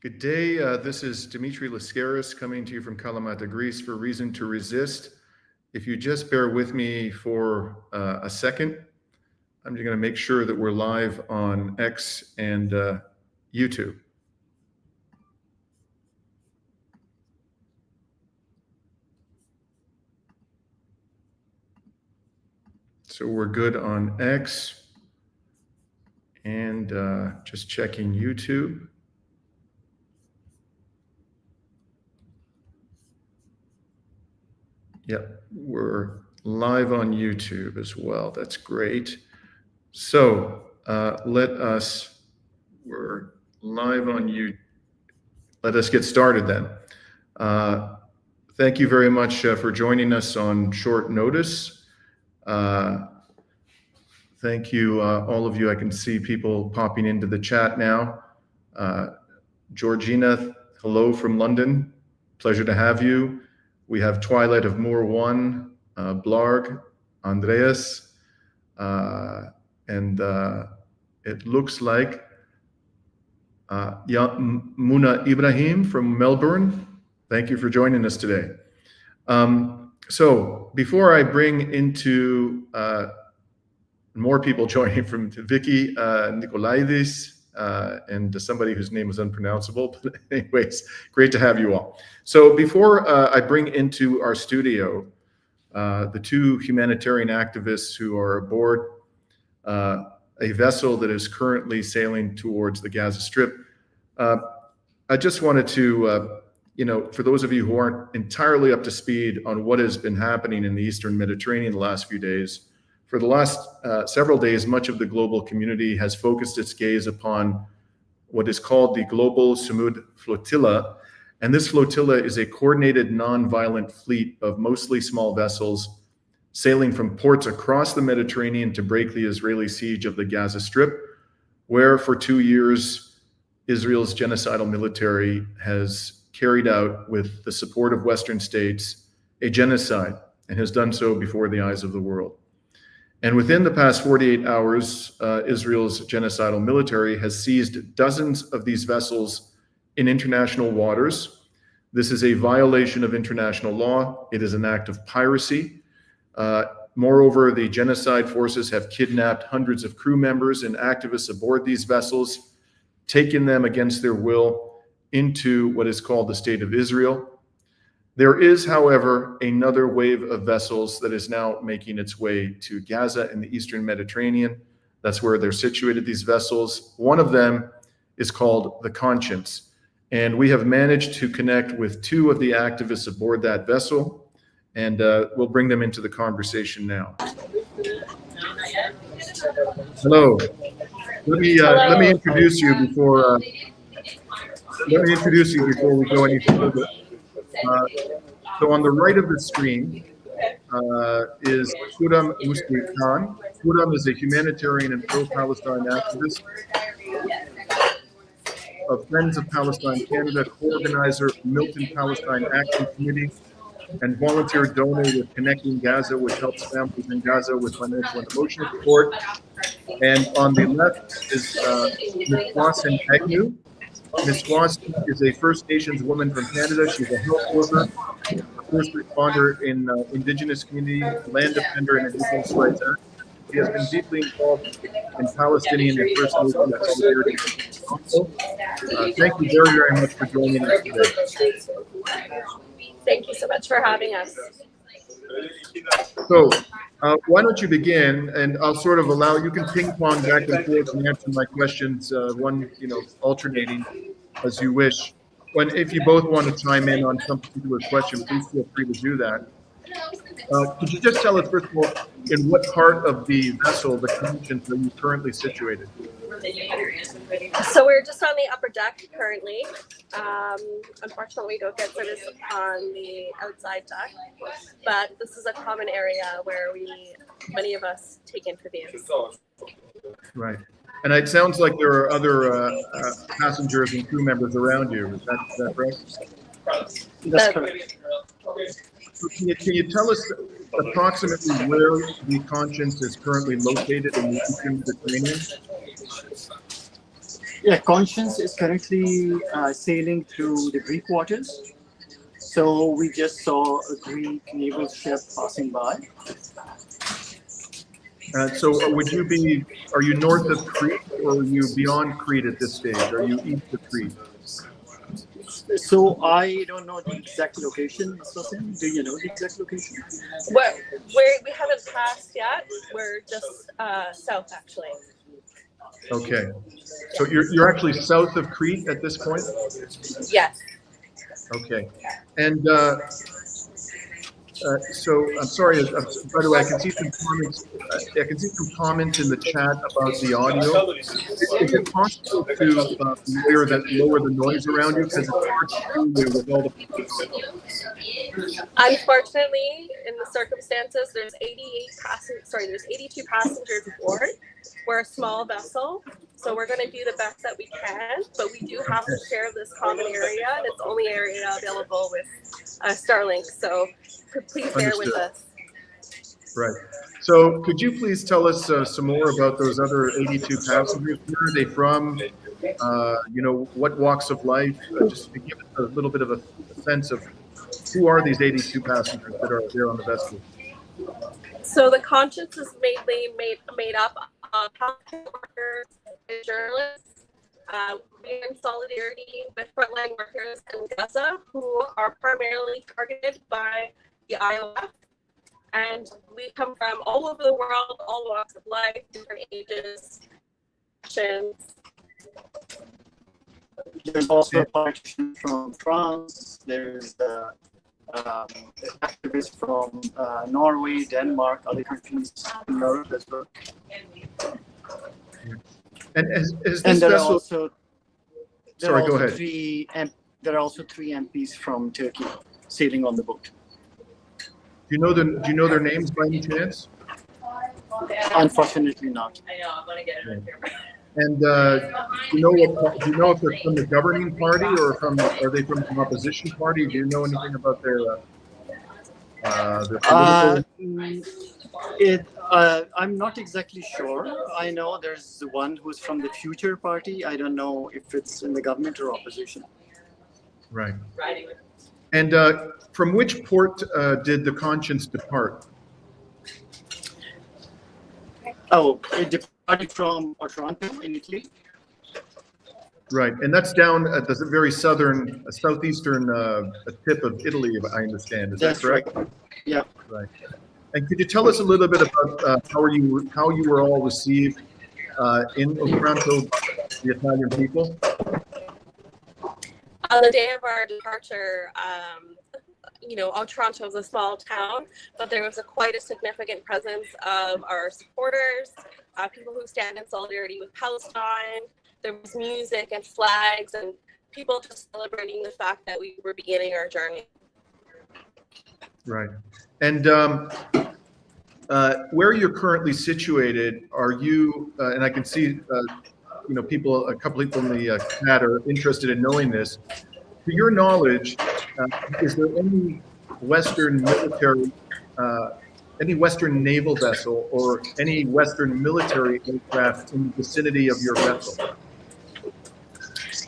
Good day. This is Dimitri Lascaris coming to you from Kalamata, Greece for Reason to Resist. If you just bear with me for a second, I'm just going to make sure that we're live on X and YouTube. So we're good on X and just checking YouTube. Yep, we're live on YouTube as well. That's great. So we're live on YouTube. Let us get started then. Thank you very much for joining us on short notice. Thank you, all of you. I can see people popping into the chat now. Georgina, hello from London. Pleasure to have you. We have Twilight of Moor 1, Blarg, Andreas, and it looks like Muna Ibrahim from Melbourne. Thank you for joining us today. So before I bring into more people joining from Vicky Nikolaidis, and somebody whose name is unpronounceable, but anyways, great to have you all. So before I bring into our studio the two humanitarian activists who are aboard a vessel that is currently sailing towards the Gaza Strip, I just wanted to, for those of you who aren't entirely up to speed on what has been happening in the Eastern Mediterranean the last few days, for the last several days, much of the global community has focused its gaze upon what is called the Global Sumud Flotilla. And this flotilla is a coordinated, non-violent fleet of mostly small vessels sailing from ports across the Mediterranean to break the Israeli siege of the Gaza Strip, where for 2 years, Israel's genocidal military has carried out, with the support of Western states, a genocide, and has done so before the eyes of the world. And within the past 48 hours, Israel's genocidal military has seized dozens of these vessels in international waters. This is a violation of international law. It is an act of piracy. Moreover, the genocide forces have kidnapped hundreds of crew members and activists aboard these vessels, taken them against their will into what is called the State of Israel. There is, however, another wave of vessels that is now making its way to Gaza in the Eastern Mediterranean. That's where they're situated, these vessels. One of them is called the Conscience. And we have managed to connect with two of the activists aboard that vessel, and we'll bring them into the conversation now. Hello. Let me introduce you before we go any further. So on the right of the screen is Khurram Musli Khan. Khurram is a humanitarian and pro-Palestine activist of Friends of Palestine Canada, co-organizer of Milton Palestine Action Committee, and volunteer donor with Connecting Gaza, which helps families in Gaza with financial and emotional support. And on the left is Ms. Wasson Agnew. Ms. Wasson is a First Nations woman from Canada. She's a health worker, a first responder in Indigenous community, land defender, and Indigenous rights activist. She has been deeply involved in Palestinian and First Nations solidarity. Thank you very, very much for joining us today. Thank you so much for having us. So, why don't you begin, and I'll sort of allow, you can ping pong back and forth and answer my questions, alternating as you wish. If you both want to chime in on some particular question, please feel free to do that. Could you just tell us, first of all, in what part of the vessel, the Conscience, are you currently situated? So we're just on the upper deck currently. Unfortunately, we don't get service on the outside deck, but this is a common area where many of us take interviews. Right. And it sounds like there are other passengers and crew members around you. Is that correct? That's correct. So can you tell us approximately where the Conscience is currently located in the Eastern Mediterranean? Yeah, Conscience is currently sailing through the Greek waters. So we just saw a Greek naval ship passing by. So are you north of Crete or are you beyond Crete at this stage? Are you east of Crete? So I don't know the exact location, Sosin. Do you know the exact location? We haven't passed yet. We're just south, actually. Okay. So you're actually south of Crete at this point? Yes. Okay. And so I'm sorry. By the way, I can see some comments. I can see some comments in the chat about the audio. Is it possible to lower the noise around you because it's hard to do with all the people talking? Unfortunately, in the circumstances, there's 82 passengers aboard. We're a small vessel, so we're going to do the best that we can, but we do have to share this common area, and it's the only area available with Starlink, so please bear with us. Right. So could you please tell us some more about those other 82 passengers? Where are they from? What walks of life? Just to give us a little bit of a sense of who are these 82 passengers that are there on the vessel? So the Conscience is mainly made up of healthcare workers and journalists. We're in solidarity with frontline workers in Gaza who are primarily targeted by the IOF. And we come from all over the world, all walks of life, different ages, nations. There's also a politician from France. There's activists from Norway, Denmark, other countries in Europe as well. And is this And there vessel? are also Sorry, go ahead. there are also three MPs from Turkey sailing on the boat. Do you know their names by any chance? Unfortunately, not. I know, I'm going to get it here. And do you know if they're from the governing party or are they from an opposition party? Do you know anything about their political? I'm not exactly sure. I know there's one who's from the Future Party. I don't know if it's in the government or opposition. Right. And from which port did the Conscience depart? Oh, it departed from Otranto in Italy. Right, and that's down at the very southeastern tip of Italy, if I understand. Is that correct? Right. Yeah. Right. And could you tell us a little bit about how you were all received in Otranto by the Italian people? On the day of our departure, Otranto is a small town, but there was quite a significant presence of our supporters, people who stand in solidarity with Palestine. There was music and flags and people just celebrating the fact that we were beginning our journey. Right. And where you're currently situated, are you, and I can see, a couple people in the chat are interested in knowing this. To your knowledge, is there any Western military, any Western naval vessel or any Western military aircraft in the vicinity of your vessel?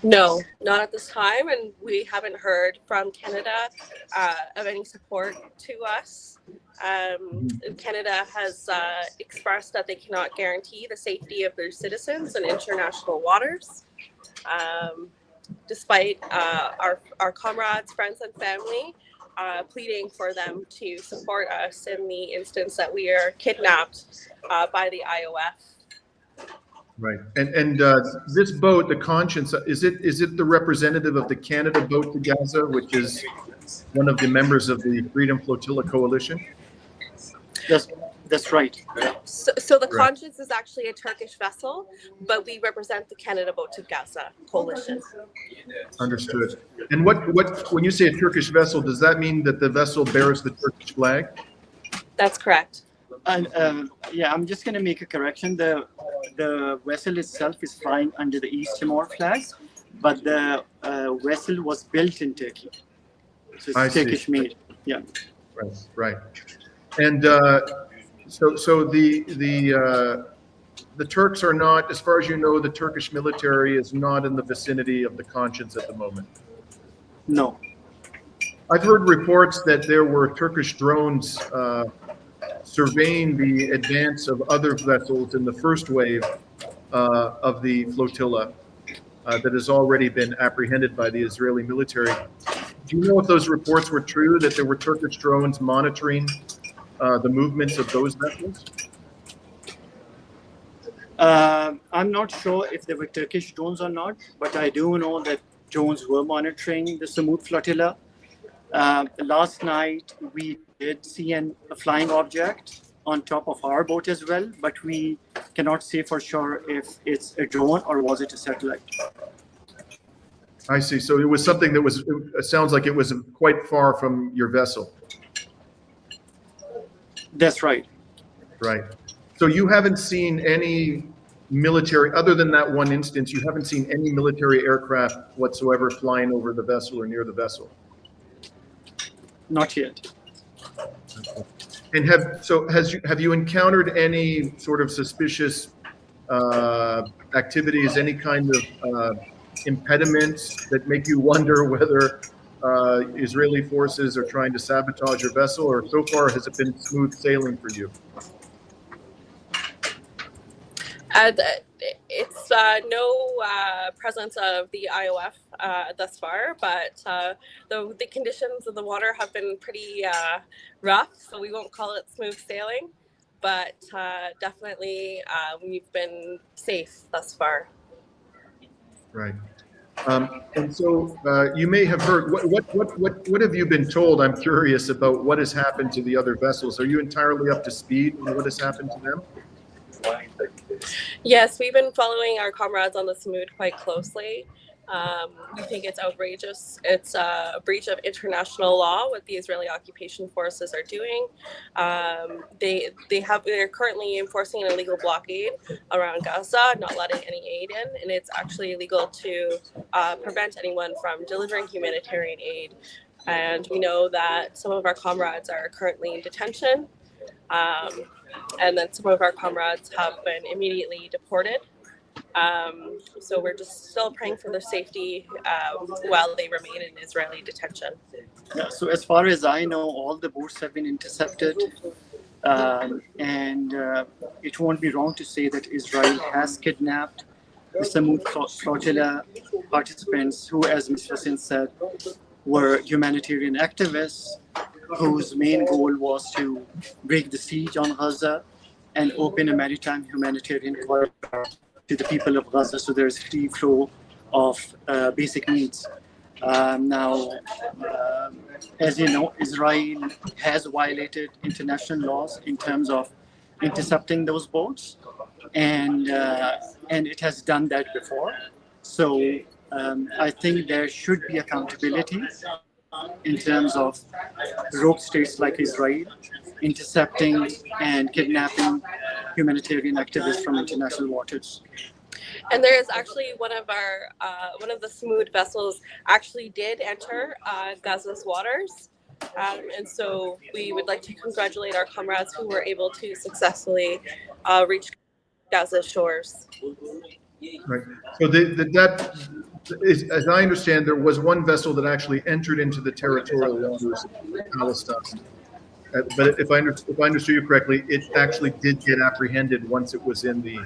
No, not at this time, and we haven't heard from Canada of any support to us. Canada has expressed that they cannot guarantee the safety of their citizens in international waters, despite our comrades, friends, and family pleading for them to support us in the instance that we are kidnapped by the IOF. Right, and this boat, the Conscience, is it the representative of the Canada boat to Gaza, which is one of the members of the Freedom Flotilla coalition? That's right. So the Conscience is actually a Turkish vessel, but we represent the Canada boat to Gaza coalition. Understood. And what when you say a Turkish vessel, does that mean that the vessel bears the Turkish flag? That's correct. And I'm just going to make a correction. The vessel itself is flying under the East Timor flag, but the vessel was built in Turkey. So it's Turkish made. Yeah. Right. And so the the Turks are not, as far as you know, the Turkish military is not in the vicinity of the Conscience at the moment. No. I've heard reports that there were Turkish drones surveying the advance of other vessels in the first wave of the flotilla that has already been apprehended by the Israeli military. Do you know if those reports were true, that there were Turkish drones monitoring the movements of those vessels? I'm not sure if they were Turkish drones or not, but I do know that drones were monitoring the Samud flotilla. Last night, we did see a flying object on top of our boat as well, but we cannot say for sure if it's a drone or was it a satellite. I see. So it was something that was, it sounds like it was quite far from your vessel. That's right. Right. So you haven't seen any military, other than that one instance, you haven't seen any military aircraft whatsoever flying over the vessel or near the vessel? Not yet. And have you encountered any sort of suspicious activities, any kind of impediments that make you wonder whether Israeli forces are trying to sabotage your vessel, or so far has it been smooth sailing for you? It's no presence of the IOF thus far, but the conditions of the water have been pretty rough, so we won't call it smooth sailing, but definitely we've been safe thus far. Right. And so you may have heard, what have you been told? I'm curious about what has happened to the other vessels. Are you entirely up to speed on what has happened to them? Yes, we've been following our comrades on the Samud quite closely. We think it's outrageous. It's a breach of international law, what the Israeli occupation forces are doing. They're currently enforcing an illegal blockade around Gaza, not letting any aid in, and it's actually illegal to prevent anyone from delivering humanitarian aid. And we know that some of our comrades are currently in detention. And then some of our comrades have been immediately deported. So we're just still praying for their safety while they remain in Israeli detention. Yeah, so as far as I know, all the boats have been intercepted. And it won't be wrong to say that Israel has kidnapped the Samud flotilla participants who, as Mr. Hussein said, were humanitarian activists whose main goal was to break the siege on Gaza and open a maritime humanitarian corridor to the people of Gaza, so there's free flow of basic needs. Now, as you know, Israel has violated international laws in terms of intercepting those boats, and it has done that before. So I think there should be accountability in terms of rogue states like Israel intercepting and kidnapping humanitarian activists from international waters. And there is actually one of the Samud vessels actually did enter Gaza's waters. And so we would like to congratulate our comrades who were able to successfully reach Gaza's shores. Right. So that is, as I understand, there was one vessel that actually entered into the territorial waters of Palestine. But if I understood you correctly, it actually did get apprehended once it was in the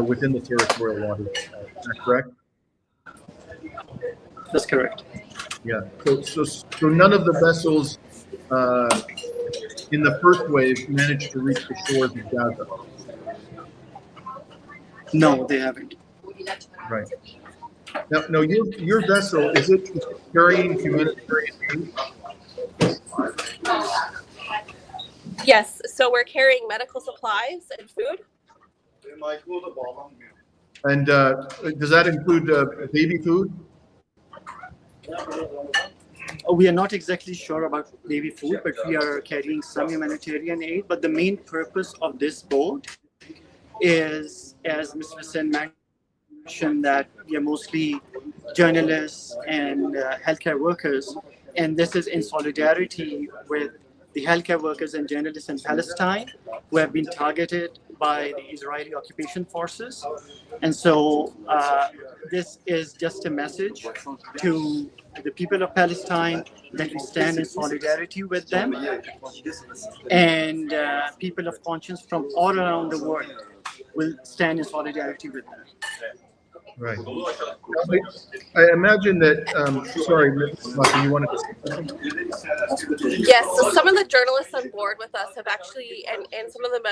within the territorial waters. Is that correct? That's correct. Yeah. So none of the vessels in the first wave managed to reach the shores of Gaza. No, they haven't. Right. Now your vessel, is it carrying humanitarian aid? Yes, so we're carrying medical supplies and food. And does that include baby food? We are not exactly sure about baby food, but we are carrying some humanitarian aid. But the main purpose of this boat is, as Mr. Hussein mentioned, that we are mostly journalists and healthcare workers, and this is in solidarity with the healthcare workers and journalists in Palestine who have been targeted by the Israeli occupation forces. And so this is just a message to the people of Palestine that we stand in solidarity with them, and people of conscience from all around the world will stand in solidarity with them. Right. I imagine that, sorry, Maki, you wanted to say something? Yes, so some of the journalists on board with us have actually, and some of them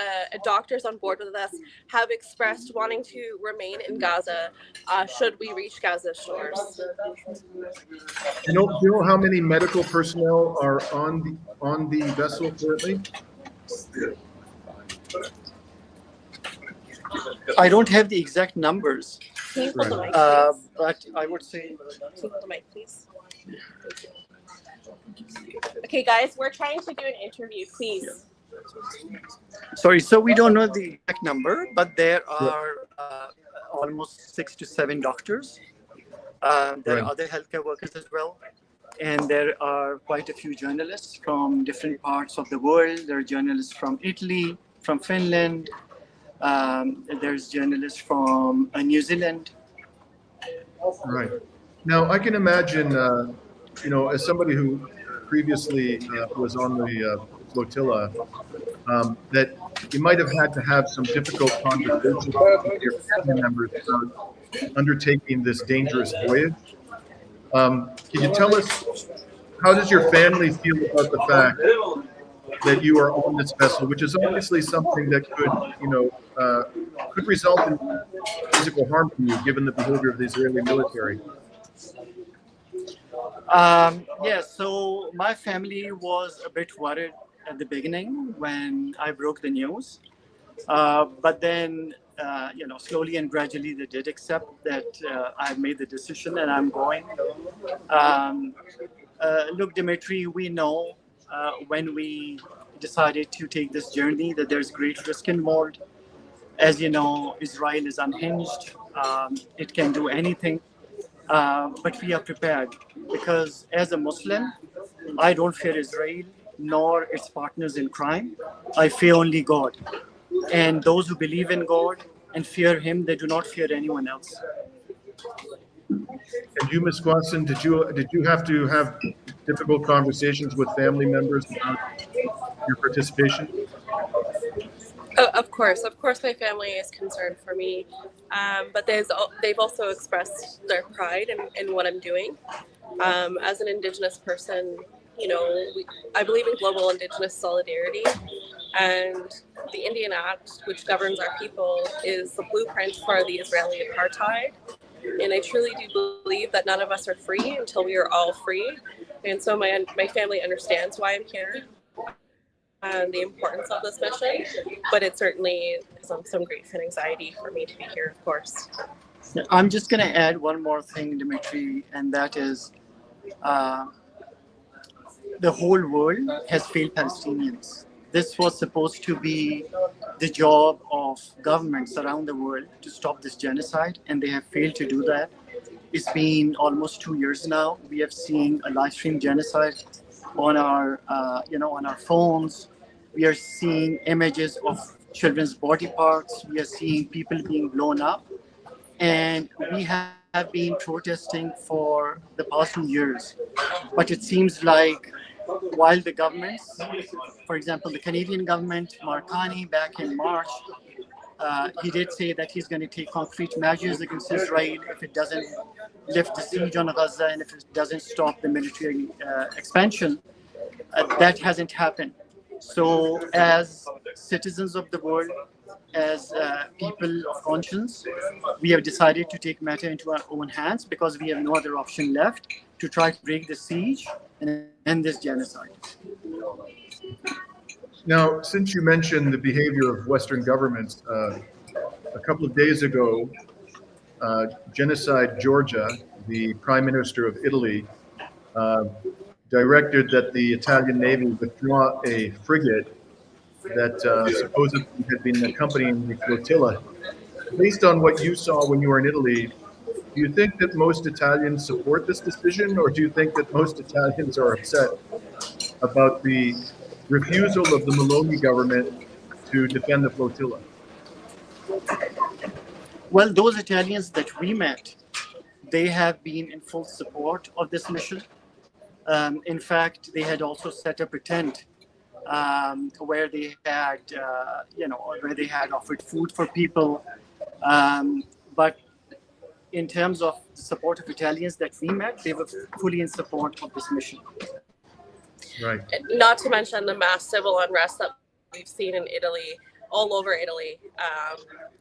doctors on board with us have expressed wanting to remain in Gaza should we reach Gaza shores. Do you know how many medical personnel are on the vessel currently? I don't have the exact numbers, Can you hold the mic, please? but I would say. Can you hold the mic, please? Okay, guys, we're trying to do an interview, please. Sorry, so we don't know the exact number, but there are almost 6 to 7 doctors. There are other healthcare workers as well. And there are quite a few journalists from different parts of the world. There are journalists from Italy, from Finland. There's journalists from New Zealand. Right. Now, I can imagine, as somebody who previously was on the flotilla, that you might have had to have some difficult conversations with your family members about undertaking this dangerous voyage. Can you tell us, how does your family feel about the fact that you are on this vessel, which is obviously something that could result in physical harm to you, given the behavior of the Israeli military? So my family was a bit worried at the beginning when I broke the news. But then, slowly and gradually they did accept that I've made the decision and I'm going. Look, Dimitri, we know when we decided to take this journey that there's great risk involved. As you know, Israel is unhinged. It can do anything. But we are prepared because as a Muslim, I don't fear Israel nor its partners in crime. I fear only God. And those who believe in God and fear Him, they do not fear anyone else. And you, Ms. Quasson, did you have to have difficult conversations with family members about your participation? Of course, my family is concerned for me, but they've also expressed their pride in what I'm doing. As an Indigenous person, I believe in global Indigenous solidarity, and the Indian Act, which governs our people, is the blueprint for the Israeli apartheid. And I truly do believe that none of us are free until we are all free. And so my family understands why I'm here and the importance of this mission, but it certainly is some grief and anxiety for me to be here, of course. I'm just going to add one more thing, Dimitri, and that is the whole world has failed Palestinians. This was supposed to be the job of governments around the world to stop this genocide, and they have failed to do that. It's been almost 2 years now. We have seen a live stream genocide on our, on our phones. We are seeing images of children's body parts. We are seeing people being blown up, and we have been protesting for the past 2 years. But it seems like while the governments, for example, the Canadian government, Mark Carney, back in March, he did say that he's going to take concrete measures against Israel if it doesn't lift the siege on Gaza and if it doesn't stop the military expansion. That hasn't happened. So as citizens of the world, as people of conscience, we have decided to take matter into our own hands because we have no other option left to try to break the siege and end this genocide. Now, since you mentioned the behavior of Western governments, a couple of days ago, Genocide Georgia, the Prime Minister of Italy, directed that the Italian Navy withdraw a frigate that supposedly had been accompanying the flotilla. Based on what you saw when you were in Italy, do you think that most Italians support this decision, or do you think that most Italians are upset about the refusal of the Meloni government to defend the flotilla? Well, those Italians that we met, they have been in full support of this mission. In fact, they had also set up a tent where they had, where they had offered food for people. But in terms of the support of Italians that we met, they were fully in support of this mission. Right. Not to mention the mass civil unrest that we've seen in Italy, all over Italy,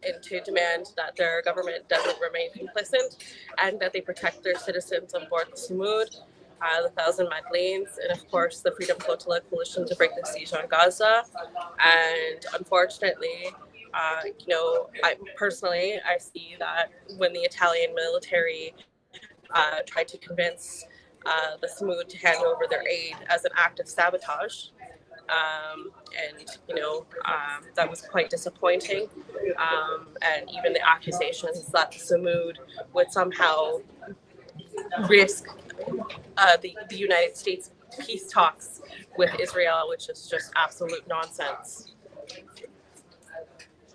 and to demand that their government doesn't remain complicit and that they protect their citizens on board the Samud, the Thousand Madeleines, and of course the Freedom Flotilla coalition to break the siege on Gaza. And unfortunately, I see that when the Italian military tried to convince the Samud to hand over their aid as an act of sabotage. That was quite disappointing. And even the accusations that the Samud would somehow risk the United States peace talks with Israel, which is just absolute nonsense.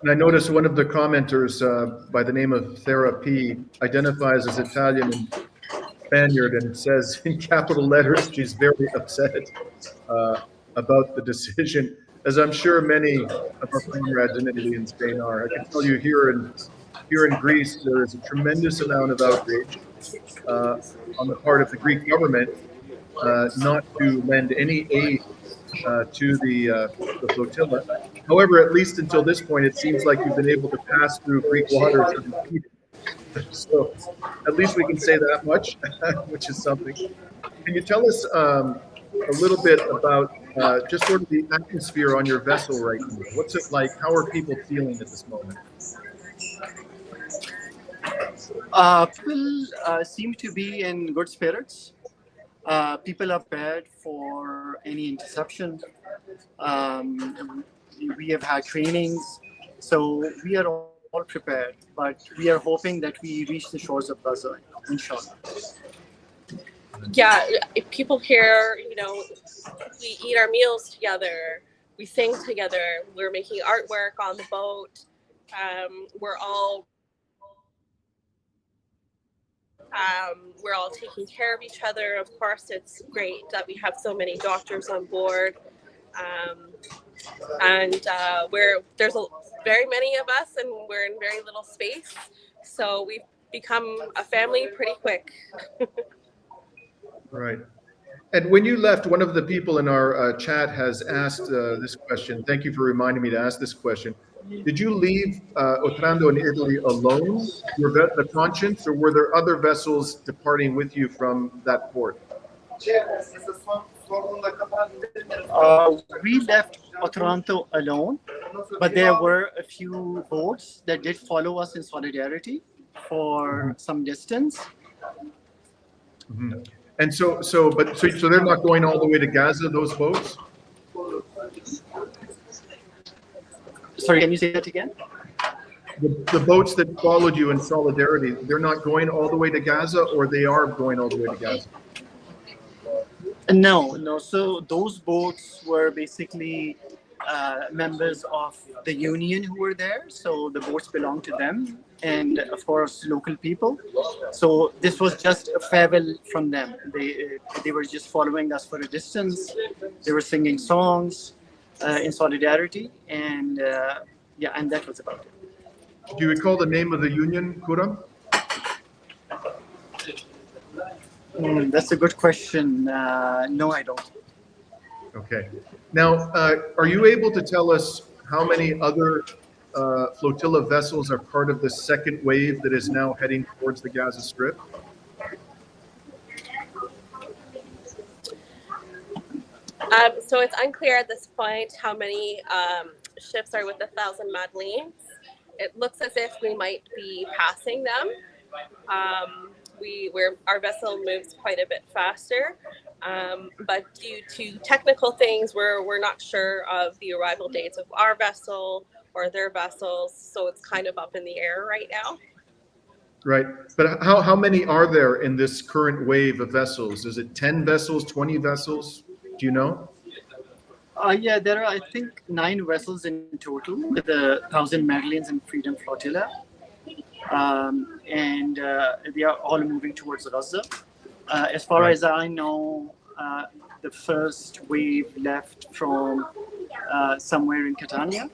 And I noticed one of the commenters by the name of Thera P identifies as Italian and Spaniard and says in capital letters she's very upset about the decision, as I'm sure many of our comrades in Italy and Spain are. I can tell you here in Greece there is a tremendous amount of outrage on the part of the Greek government not to lend any aid to the flotilla. However, at least until this point, it seems like you've been able to pass through Greek waters unimpeded. So at least we can say that much, which is something. Can you tell us a little bit about just sort of the atmosphere on your vessel right now? What's it like? How are people feeling at this moment? People seem to be in good spirits. People are prepared for any interception. We have had trainings, so we are all prepared. But we are hoping that we reach the shores of Gaza, inshallah. Yeah, if people here, we eat our meals together, we sing together, we're making artwork on the boat. We're all taking care of each other. Of course, it's great that we have so many doctors on board. There's very many of us, and we're in very little space. So we've become a family pretty quick. Right. And when you left, one of the people in our chat has asked this question. Thank you for reminding me to ask this question. Did you leave Otranto in Italy alone, the Conscience, or were there other vessels departing with you from that port? We left Otranto alone, but there were a few boats that did follow us in solidarity for some distance. Mm-hmm. And so they're not going all the way to Gaza, those boats? Sorry, can you say that again? The boats that followed you in solidarity, they're not going all the way to Gaza, or they are going all the way to Gaza? No. So those boats were basically members of the union who were there. So the boats belonged to them, and of course local people. So this was just a farewell from them. They were just following us for a distance. They were singing songs in solidarity, and and that was about it. Do you recall the name of the union, Kuram? That's a good question. No, I don't. Okay. Now, are you able to tell us how many other flotilla vessels are part of the second wave that is now heading towards the Gaza Strip? So it's unclear at this point how many ships are with the Thousand Madeleines. It looks as if we might be passing them. Our vessel moves quite a bit faster, but due to technical things, we're not sure of the arrival dates of our vessel or their vessels, so it's kind of up in the air right now. Right, but how many are there in this current wave of vessels? Is it 10 vessels, 20 vessels? Do you know? Yeah, there are, I think, 9 vessels in total with 1,000 Madeleines and Freedom Flotilla. And they are all moving towards Gaza. As far Right. as I know, the first wave left from somewhere in Catania.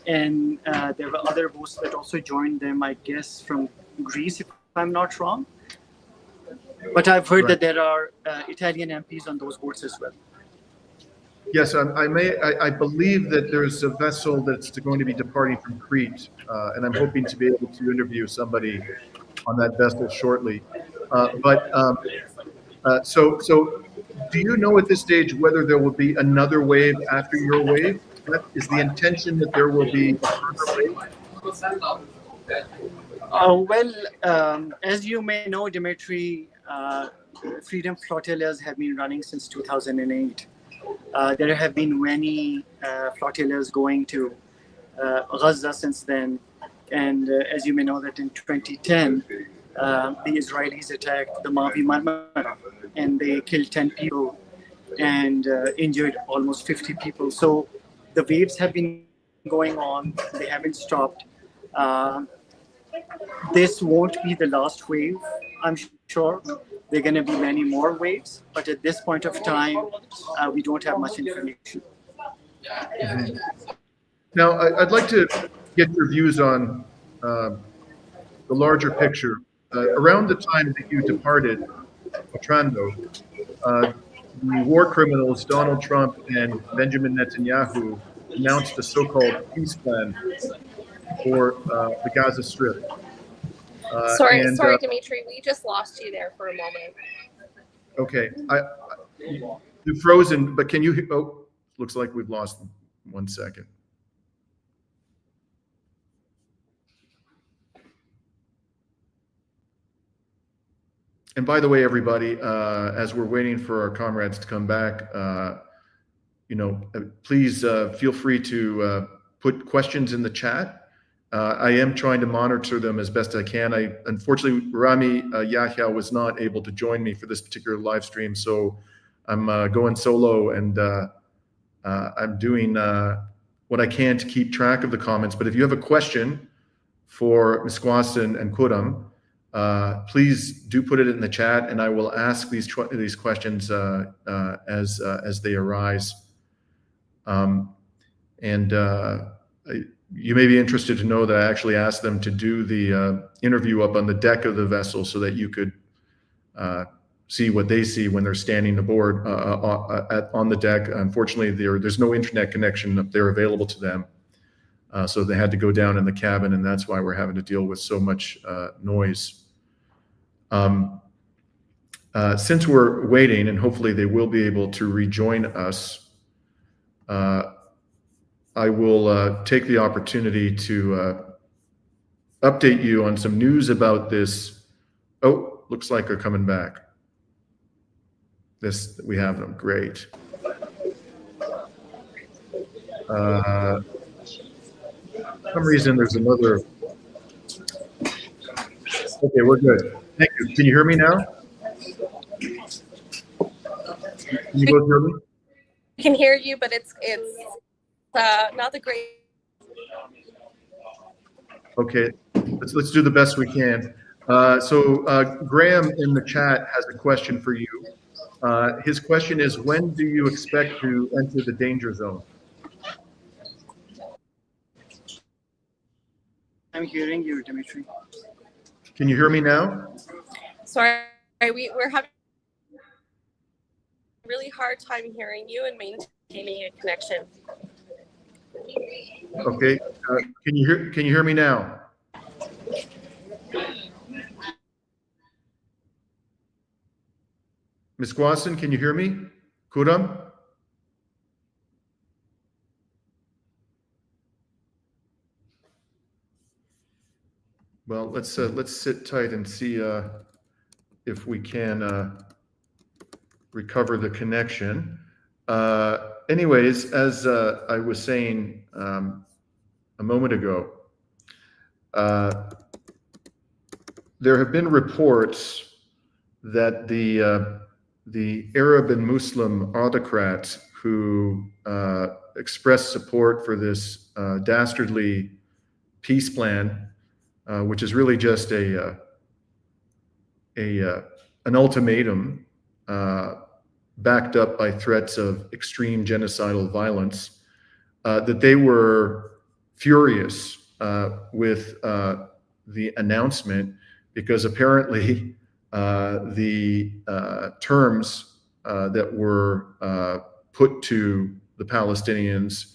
And there were other boats that also joined them, I guess, from Greece, if I'm not wrong. But I've heard Right. that there are Italian MPs on those boats as well. Yes, I believe that there's a vessel that's going to be departing from Crete, and I'm hoping to be able to interview somebody on that vessel shortly. So do you know at this stage whether there will be another wave after your wave? Is the intention that there will be a further wave? As you may know, Dimitri, Freedom Flotillas have been running since 2008. There have been many flotillas going to Gaza since then. And as you may know, that in 2010, the Israelis attacked the Mavi Marmara and they killed 10 people and injured almost 50 people. So the waves have been going on. They haven't stopped. This won't be the last wave, I'm sure. There are going to be many more waves, but at this point of time, we don't have much information. Mm-hmm. Now, I'd like to get your views on the larger picture. Around the time that you departed Otranto, the war criminals Donald Trump and Benjamin Netanyahu announced a so-called peace plan for the Gaza Strip. Sorry, Dimitri, we just lost you there for a moment. Okay, you're frozen, but can you? Oh, looks like we've lost 1 second. And by the way, everybody, as we're waiting for our comrades to come back, please feel free to put questions in the chat. I am trying to monitor them as best I can. Unfortunately, Rami Yahya was not able to join me for this particular live stream, so I'm going solo, and I'm doing what I can to keep track of the comments. But if you have a question for Misquasan and Kuram, please do put it in the chat, and I will ask these questions as they arise. You may be interested to know that I actually asked them to do the interview up on the deck of the vessel so that you could see what they see when they're standing aboard on the deck. Unfortunately, there's no internet connection up there available to them. So they had to go down in the cabin, and that's why we're having to deal with so much noise. Since we're waiting, and hopefully they will be able to rejoin us, I will take the opportunity to update you on some news about this. Oh, looks like they're coming back. We have them. Great. For some reason, there's another. Okay, we're good. Thank you. Can you hear me now? Can you both hear me? I can hear you, but it's not the great. Okay, let's do the best we can. Graham in the chat has a question for you. His question is, when do you expect to enter the danger zone? I'm hearing you, Dimitri. Can you hear me now? Sorry, we're having a really hard time hearing you and maintaining a connection. Okay, can you hear me now? Ms. Gwason, can you hear me? Kuram? Well, let's sit tight and see if we can recover the connection. Anyways, as I was saying a moment ago, there have been reports that the Arab and Muslim autocrats who expressed support for this dastardly peace plan, which is really just an ultimatum backed up by threats of extreme genocidal violence, that they were furious with the announcement, because apparently the terms that were put to the Palestinians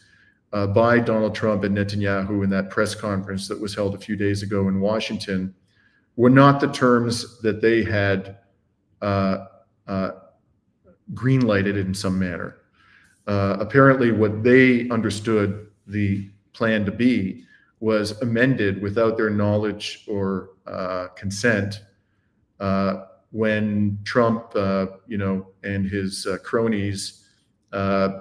by Donald Trump and Netanyahu in that press conference that was held a few days ago in Washington were not the terms that they had green-lighted in some manner. Apparently what they understood the plan to be was amended without their knowledge or consent when Trump, and his cronies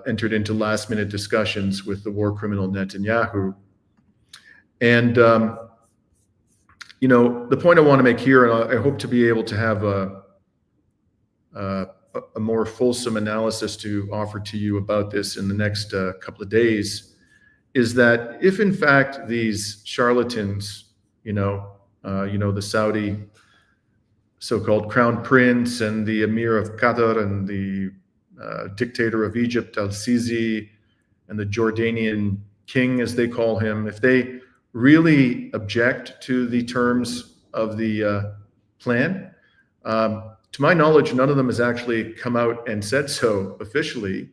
entered into last-minute discussions with the war criminal Netanyahu. And the point I want to make here, and I hope to be able to have a more fulsome analysis to offer to you about this in the next couple of days, is that if in fact these charlatans, the Saudi so-called crown prince and the emir of Qatar and the dictator of Egypt, al-Sisi, and the Jordanian king, as they call him, if they really object to the terms of the plan, to my knowledge, none of them has actually come out and said so officially.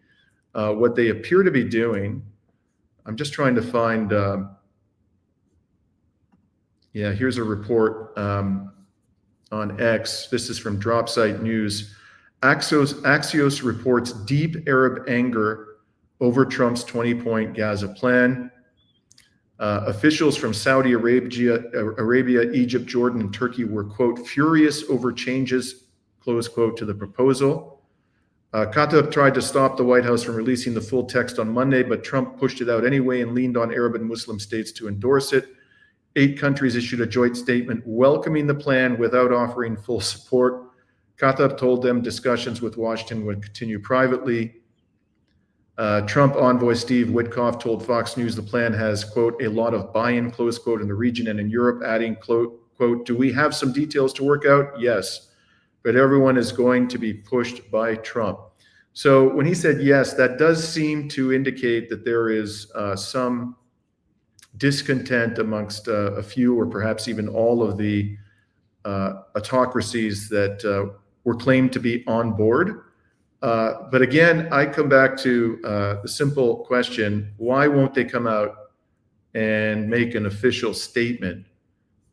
What they appear to be doing, I'm just trying to find, here's a report on X. This is from Dropsite News. Axios reports deep Arab anger over Trump's 20-point Gaza plan. Officials from Saudi Arabia, Egypt, Jordan, and Turkey were, quote, furious over changes, close quote, to the proposal. Qatar tried to stop the White House from releasing the full text on Monday, but Trump pushed it out anyway and leaned on Arab and Muslim states to endorse it. 8 countries issued a joint statement welcoming the plan without offering full support. Qatar told them discussions with Washington would continue privately. Trump envoy Steve Witkoff told Fox News the plan has, quote, a lot of buy-in, close quote, in the region and in Europe, adding, quote, do we have some details to work out? Yes, but everyone is going to be pushed by Trump. So when he said yes, that does seem to indicate that there is some discontent amongst a few or perhaps even all of the autocracies that were claimed to be on board. But again, I come back to the simple question, why won't they come out and make an official statement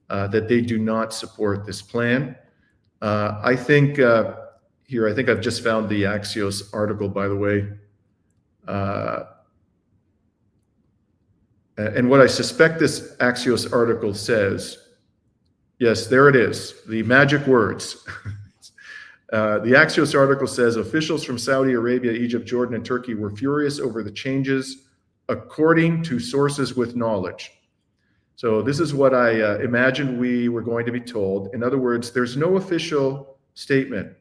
that they do not support this plan? I think here, I think I've just found the Axios article, by the way. And what I suspect this Axios article says, yes, there it is, the magic words. The Axios article says officials from Saudi Arabia, Egypt, Jordan, and Turkey were furious over the changes according to sources with knowledge. So this is what I imagined we were going to be told. In other words, there's no official statement,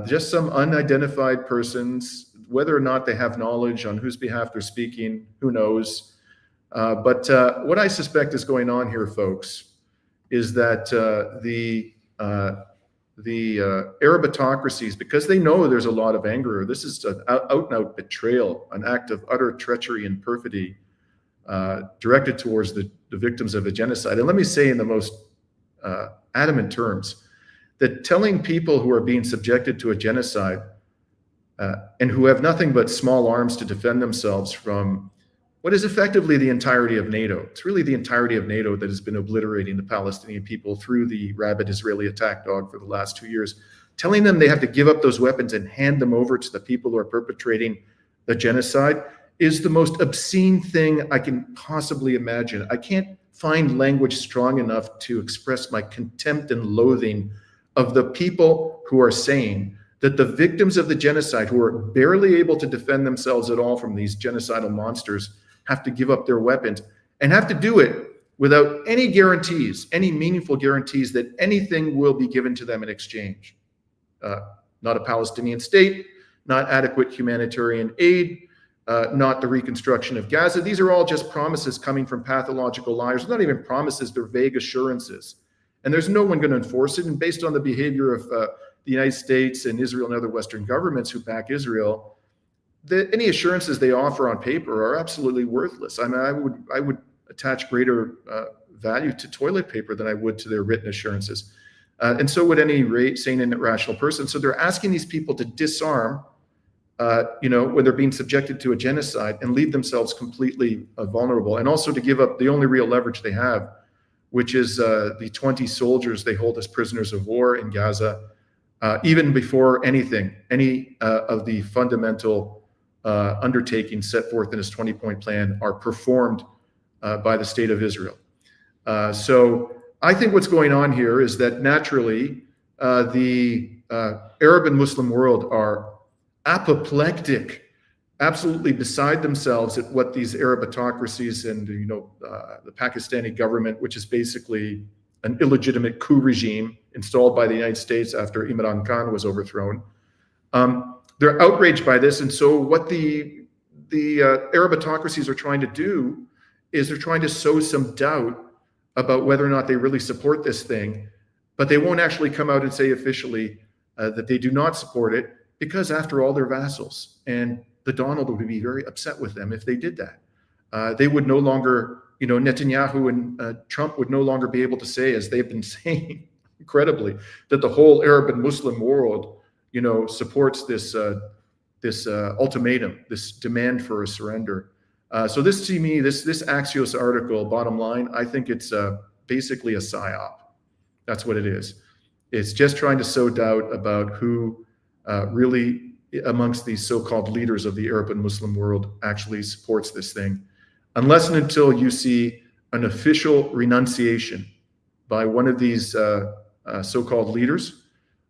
just some unidentified persons, whether or not they have knowledge on whose behalf they're speaking, who knows. But what I suspect is going on here, folks, is that the Arab autocracies, because they know there's a lot of anger, this is an out-and-out betrayal, an act of utter treachery and perfidy directed towards the victims of a genocide. And let me say in the most adamant terms that telling people who are being subjected to a genocide and who have nothing but small arms to defend themselves from what is effectively the entirety of NATO. It's really the entirety of NATO that has been obliterating the Palestinian people through the rabid Israeli attack dog for the last 2 years. Telling them they have to give up those weapons and hand them over to the people who are perpetrating the genocide is the most obscene thing I can possibly imagine. I can't find language strong enough to express my contempt and loathing of the people who are saying that the victims of the genocide, who are barely able to defend themselves at all from these genocidal monsters, have to give up their weapons and have to do it without any guarantees, any meaningful guarantees that anything will be given to them in exchange. Not a Palestinian state, not adequate humanitarian aid, not the reconstruction of Gaza. These are all just promises coming from pathological liars. They're not even promises, they're vague assurances. And there's no one going to enforce it. And based on the behavior of the United States and Israel and other Western governments who back Israel, any assurances they offer on paper are absolutely worthless. I mean, I would attach greater value to toilet paper than I would to their written assurances. And so would any sane and rational person. So they're asking these people to disarm, when they're being subjected to a genocide, and leave themselves completely vulnerable, and also to give up the only real leverage they have, which is the 20 soldiers they hold as prisoners of war in Gaza, even before any of the fundamental undertakings set forth in his 20-point plan are performed by the state of Israel. So I think what's going on here is that naturally the Arab and Muslim world are apoplectic, absolutely beside themselves at what these Arab autocracies and the Pakistani government, which is basically an illegitimate coup regime installed by the United States after Imran Khan was overthrown. They're outraged by this, and so what the Arab autocracies are trying to do is they're trying to sow some doubt about whether or not they really support this thing, but they won't actually come out and say officially that they do not support it, because after all, they're vassals, and the Donald would be very upset with them if they did that. They would no longer, Netanyahu and Trump would no longer be able to say, as they've been saying incredibly, that the whole Arab and Muslim world, supports this ultimatum, this demand for a surrender. So this, to me, this Axios article, bottom line, I think it's basically a psyop. That's what it is. It's just trying to sow doubt about who really amongst these so-called leaders of the Arab and Muslim world actually supports this thing, unless and until you see an official renunciation by one of these so-called leaders,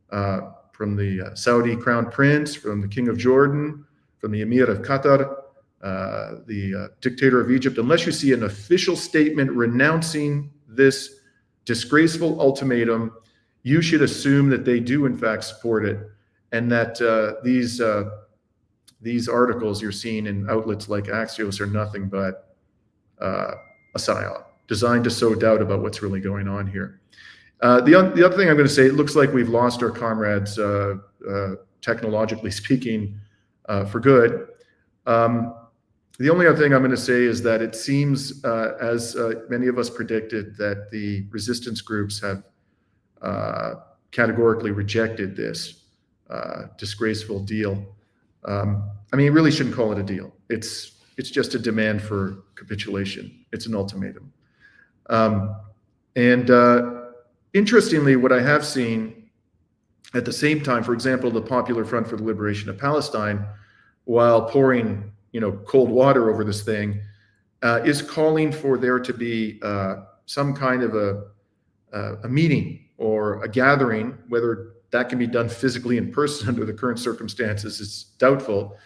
from the Saudi Crown Prince, from the King of Jordan, from the Emir of Qatar, the dictator of Egypt. Unless you see an official statement renouncing this disgraceful ultimatum, you should assume that they do in fact support it, and that these articles you're seeing in outlets like Axios are nothing but a psyop designed to sow doubt about what's really going on here. The other thing I'm going to say, it looks like we've lost our comrades, technologically speaking, for good. The only other thing I'm going to say is that it seems, as many of us predicted, that the resistance groups have categorically rejected this disgraceful deal. I mean, you really shouldn't call it a deal. It's just a demand for capitulation. It's an ultimatum. Interestingly, what I have seen at the same time, for example, the Popular Front for the Liberation of Palestine, while pouring cold water over this thing, is calling for there to be some kind of a meeting or a gathering. Whether that can be done physically in person under the current circumstances is doubtful,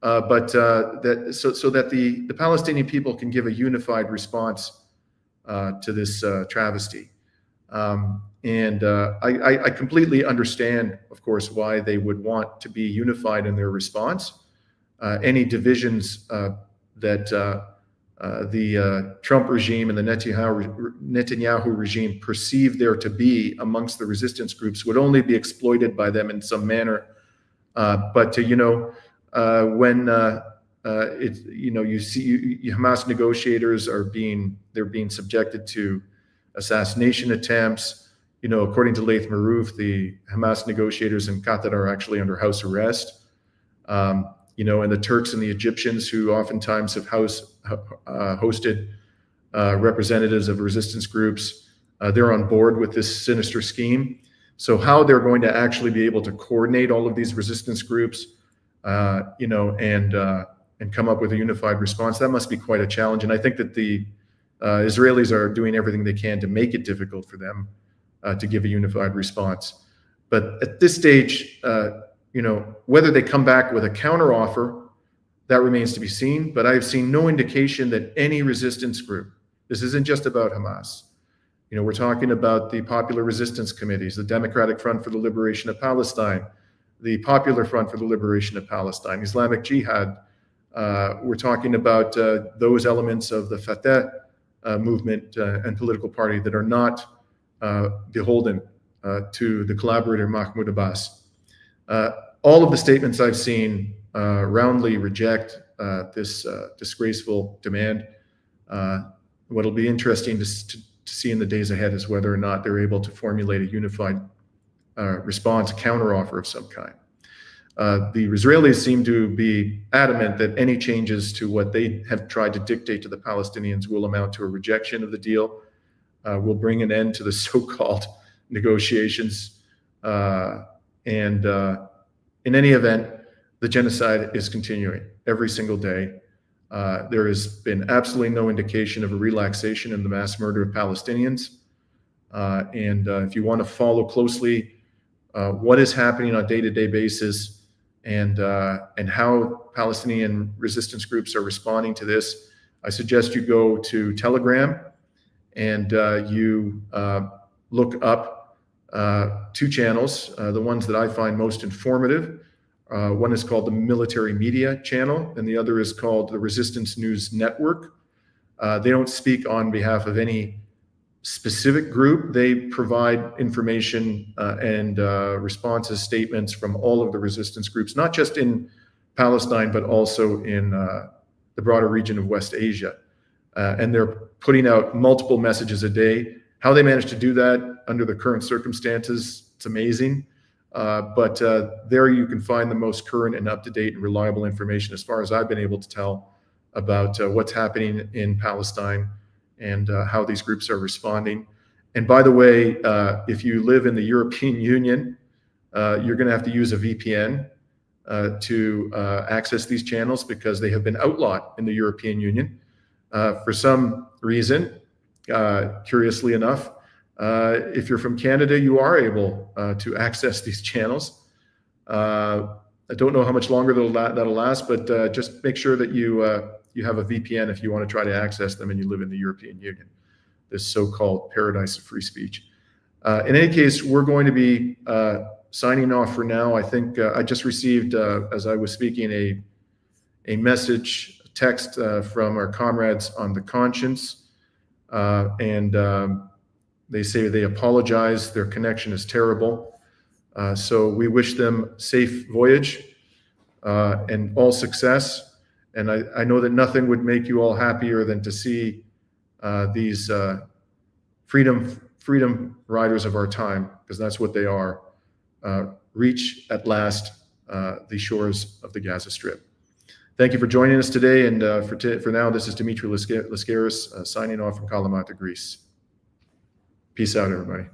but so that the Palestinian people can give a unified response to this travesty. I completely understand, of course, why they would want to be unified in their response. Any divisions that the Trump regime and the Netanyahu regime perceive there to be amongst the resistance groups would only be exploited by them in some manner. But when you see Hamas negotiators they're being subjected to assassination attempts. According to Laith Marouf, the Hamas negotiators in Qatar are actually under house arrest. And the Turks and the Egyptians, who oftentimes have hosted representatives of resistance groups, they're on board with this sinister scheme. So how they're going to actually be able to coordinate all of these resistance groups, and come up with a unified response, that must be quite a challenge. And I think that the Israelis are doing everything they can to make it difficult for them to give a unified response. But at this stage, whether they come back with a counteroffer, that remains to be seen. But I've seen no indication that any resistance group, this isn't just about Hamas. We're talking about the Popular Resistance Committees, the Democratic Front for the Liberation of Palestine, the Popular Front for the Liberation of Palestine, Islamic Jihad. We're talking about those elements of the Fatah movement and political party that are not beholden to the collaborator Mahmoud Abbas. All of the statements I've seen roundly reject this disgraceful demand. What'll be interesting to see in the days ahead is whether or not they're able to formulate a unified response, a counteroffer of some kind. The Israelis seem to be adamant that any changes to what they have tried to dictate to the Palestinians will amount to a rejection of the deal, will bring an end to the so-called negotiations. And in any event, the genocide is continuing every single day. There has been absolutely no indication of a relaxation in the mass murder of Palestinians. If you want to follow closely what is happening on a day-to-day basis and how Palestinian resistance groups are responding to this, I suggest you go to Telegram and you look up two channels, the ones that I find most informative. One is called the Military Media Channel, and the other is called the Resistance News Network. They don't speak on behalf of any specific group. They provide information and responses, statements from all of the resistance groups, not just in Palestine, but also in the broader region of West Asia. And they're putting out multiple messages a day. How they manage to do that under the current circumstances, it's amazing. But there you can find the most current and up-to-date and reliable information, as far as I've been able to tell, about what's happening in Palestine and how these groups are responding. And by the way, if you live in the European Union, you're going to have to use a VPN to access these channels, because they have been outlawed in the European Union. For some reason, curiously enough, if you're from Canada, you are able to access these channels. I don't know how much longer that'll last, but just make sure that you have a VPN if you want to try to access them and you live in the European Union, this so-called paradise of free speech. In any case, we're going to be signing off for now. I think I just received, as I was speaking, a message, a text from our comrades on the Conscience, and they say they apologize. Their connection is terrible. So we wish them safe voyage and all success. And I know that nothing would make you all happier than to see these freedom riders of our time, because that's what they are, reach at last the shores of the Gaza Strip. Thank you for joining us today. And for now, this is Dimitri Lascaris signing off from Kalamata, Greece. Peace out, everybody.